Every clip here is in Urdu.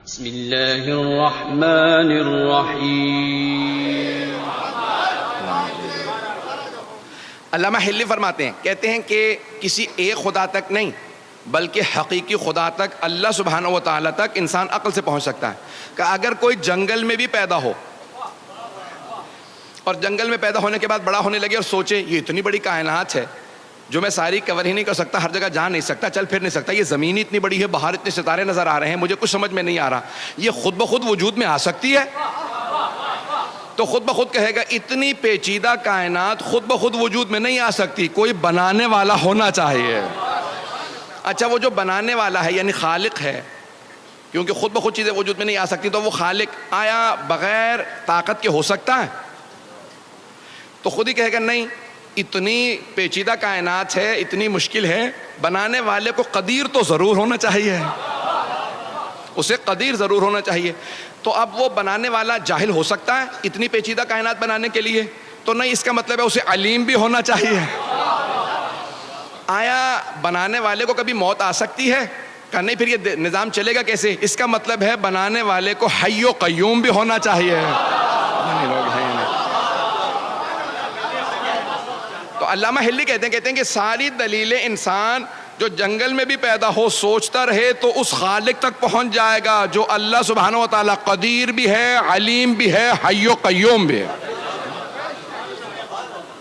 بسم اللہ الرحمن الرحیم۔ علامہ حلی فرماتے ہیں، کہتے ہیں کہ کسی ایک خدا تک نہیں بلکہ حقیقی خدا تک، اللہ سبحانہ و تعالیٰ تک انسان عقل سے پہنچ سکتا ہے۔ کہ اگر کوئی جنگل میں بھی پیدا ہو اور جنگل میں پیدا ہونے کے بعد بڑا ہونے لگے اور سوچے یہ اتنی بڑی کائنات ہے جو میں ساری کور ہی نہیں کر سکتا، ہر جگہ جا نہیں سکتا، چل پھر نہیں سکتا، یہ زمین اتنی بڑی ہے، باہر اتنے ستارے نظر آ رہے ہیں، مجھے کچھ سمجھ میں نہیں آ رہا، یہ خود بخود وجود میں آ سکتی ہے؟ تو خود بخود کہے گا اتنی پیچیدہ کائنات خود بخود وجود میں نہیں آ سکتی، کوئی بنانے والا ہونا چاہیے۔ اچھا، وہ جو بنانے والا ہے یعنی خالق ہے، کیونکہ خود بخود چیزیں وجود میں نہیں آ سکتی، تو وہ خالق آیا بغیر طاقت کے ہو سکتا ہے؟ تو خود ہی کہے گا نہیں، اتنی پیچیدہ کائنات ہے، اتنی مشکل ہے، بنانے والے کو قدیر تو ضرور ہونا چاہیے، اسے قدیر ضرور ہونا چاہیے۔ تو اب وہ بنانے والا جاہل ہو سکتا ہے اتنی پیچیدہ کائنات بنانے کے لیے؟ تو نہیں، اس کا مطلب ہے اسے علیم بھی ہونا چاہیے۔ آیا بنانے والے کو کبھی موت آ سکتی ہے؟ کہ نہیں، پھر یہ نظام چلے گا کیسے؟ اس کا مطلب ہے بنانے والے کو حی و قیوم بھی ہونا چاہیے۔ تو علامہ حلی کہتے ہیں کہ ساری دلیلیں انسان جو جنگل میں بھی پیدا ہو سوچتا رہے تو اس خالق تک پہنچ جائے گا جو اللہ سبحانہ و تعالیٰ قدیر بھی ہے، علیم بھی ہے، حی و قیوم بھی ہے۔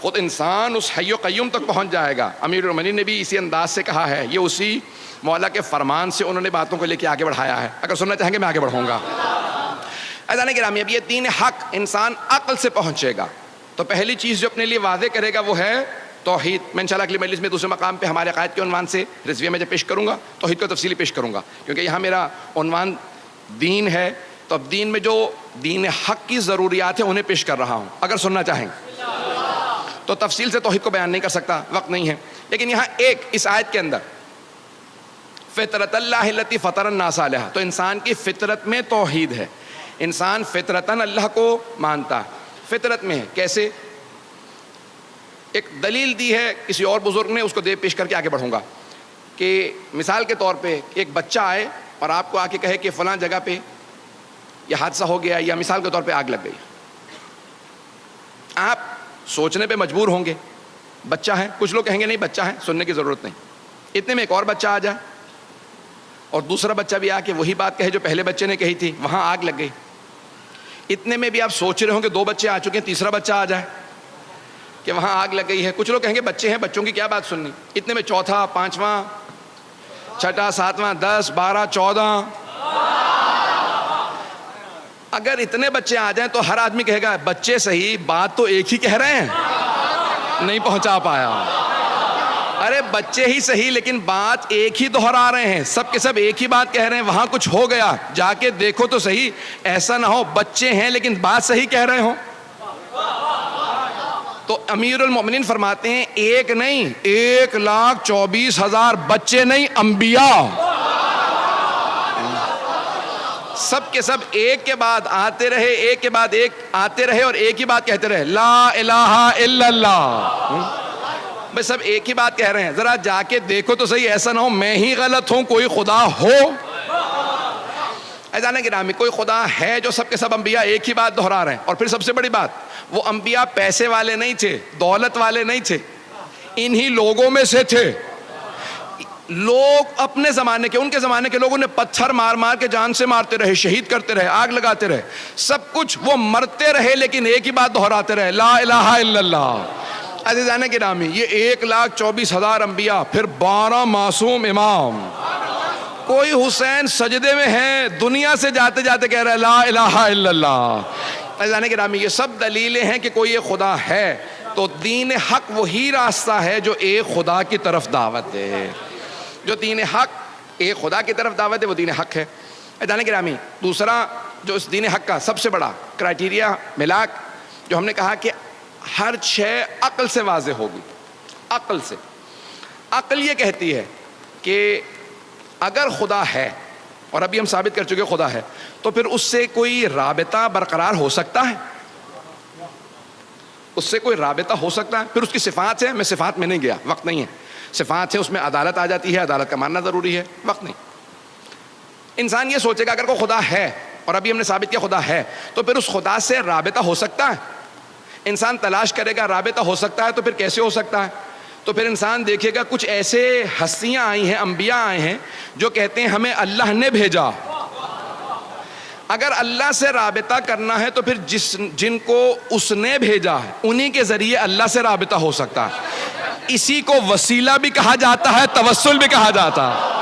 خود انسان اس حی و قیوم تک پہنچ جائے گا۔ امیر المومنین نے بھی اسی انداز سے کہا ہے، یہ اسی مولا کے فرمان سے انہوں نے باتوں کو لے کے آگے بڑھایا ہے۔ اگر سننا چاہیں گے میں آگے بڑھوں گا۔ عزیزان گرامی، اب یہ دین حق انسان عقل سے پہنچے گا تو پہلی چیز جو اپنے لیے واضح کرے گا وہ ہے توحید۔ میں انشاءاللہ اگلی مجلس میں دوسرے مقام پہ ہمارے عقائد کے عنوان سے رضویہ میں جب پیش کروں گا توحید کو تفصیلی پیش کروں گا، کیونکہ یہاں میرا عنوان دین ہے، تو اب دین میں جو دین حق کی ضروریات ہیں انہیں پیش کر رہا ہوں۔ اگر سننا چاہیں تو تفصیل سے توحید کو بیان نہیں کر سکتا، وقت نہیں ہے، لیکن یہاں ایک اس آیت کے اندر فطرت اللہ التی فطر الناس علیہا، تو انسان کی فطرت میں توحید ہے، انسان فطرتاً اللہ کو مانتا ہے، فطرت میں ہے۔ کیسے؟ ایک دلیل دی ہے کسی اور بزرگ نے، اس کو دے پیش کر کے آگے بڑھوں گا، کہ مثال کے طور پہ ایک بچہ آئے اور آپ کو آ کے کہے کہ فلاں جگہ پہ یہ حادثہ ہو گیا، یا مثال کے طور پہ آگ لگ گئی، آپ سوچنے پہ مجبور ہوں گے، بچہ ہے، کچھ لوگ کہیں گے نہیں بچہ ہے، سننے کی ضرورت نہیں۔ اتنے میں ایک اور بچہ آ جائے اور دوسرا بچہ بھی آ کے وہی بات کہے جو پہلے بچے نے کہی تھی، وہاں آگ لگ گئی۔ اتنے میں بھی آپ سوچ رہے ہوں کہ دو بچے آ چکے ہیں، تیسرا بچہ آ جائے کہ وہاں آگ لگ گئی ہے، کچھ لوگ کہیں گے بچے ہیں، بچوں کی کیا بات سننی۔ اتنے میں چوتھا، پانچواں، چھٹا، ساتواں، 10، 12، 14، اگر اتنے بچے آ جائیں تو ہر آدمی کہے گا بچے صحیح، بات تو ایک ہی کہہ رہے ہیں، نہیں پہنچا پایا۔ ارے بچے ہی صحیح لیکن بات ایک ہی دہرا رہے ہیں، سب کے سب ایک ہی بات کہہ رہے ہیں، وہاں کچھ ہو گیا، جا کے دیکھو تو صحیح، ایسا نہ ہو بچے ہیں لیکن بات صحیح کہہ رہے ہوں۔ تو امیر المومنین فرماتے ہیں ایک نہیں، 1,24,000 بچے نہیں، انبیاء سب کے سب ایک کے بعد آتے رہے، ایک کے بعد ایک آتے رہے اور ایک ہی بات کہتے رہے، لا الہ الا اللہ، بس سب ایک ہی بات کہہ رہے ہیں، ذرا جا کے دیکھو تو صحیح، ایسا نہ ہو میں ہی غلط ہوں، کوئی خدا ہو۔ عزیزان گرامی، کوئی خدا ہے جو سب کے سب انبیاء ایک ہی بات دہرا رہے ہیں، اور پھر سب سے بڑی بات، وہ انبیاء پیسے والے نہیں تھے، دولت والے نہیں تھے، انہی لوگوں میں سے تھے۔ لوگ اپنے زمانے کے، ان کے زمانے کے لوگوں نے پتھر مار مار کے جان سے مارتے رہے، شہید کرتے رہے، آگ لگاتے رہے، سب کچھ وہ مرتے رہے لیکن ایک ہی بات دہراتے رہے، لا الہ الا اللہ۔ عزیزان گرامی، یہ 1,24,000 انبیاء، پھر 12 معصوم امام، کوئی حسین سجدے میں ہے، دنیا سے جاتے جاتے کہہ رہا ہے لا الہ الا اللہ۔ عزیزان گرامی، یہ سب دلیلیں ہیں کہ کوئی ایک خدا ہے، تو دین حق وہی راستہ ہے جو ایک خدا کی طرف دعوت ہے، جو دین حق ایک خدا کی طرف دعوت ہے وہ دین حق ہے۔ عزیزان گرامی، دوسرا جو اس دین حق کا سب سے بڑا کرائٹیریا ملاک، جو ہم نے کہا کہ ہر شے عقل سے واضح ہوگی، عقل سے۔ عقل یہ کہتی ہے کہ اگر خدا ہے، اور ابھی ہم ثابت کر چکے خدا ہے، تو پھر اس سے کوئی رابطہ برقرار ہو سکتا ہے، اس سے کوئی رابطہ ہو سکتا ہے۔ پھر اس کی صفات ہے، میں صفات میں نہیں گیا، وقت نہیں ہے، صفات ہے، اس میں عدالت آ جاتی ہے، عدالت کا ماننا ضروری ہے، وقت نہیں۔ انسان یہ سوچے گا اگر کوئی خدا ہے، اور ابھی ہم نے ثابت کیا خدا ہے، تو پھر اس خدا سے رابطہ ہو سکتا ہے؟ انسان تلاش کرے گا رابطہ ہو سکتا ہے، تو پھر کیسے ہو سکتا ہے؟ تو پھر انسان دیکھے گا کچھ ایسے ہستیاں آئی ہیں، انبیاء آئے ہیں جو کہتے ہیں ہمیں اللہ نے بھیجا۔ اگر اللہ سے رابطہ کرنا ہے تو پھر جن کو اس نے بھیجا ہے انہی کے ذریعے اللہ سے رابطہ ہو سکتا ہے۔ اسی کو وسیلہ بھی کہا جاتا ہے، توسل بھی کہا جاتا ہے۔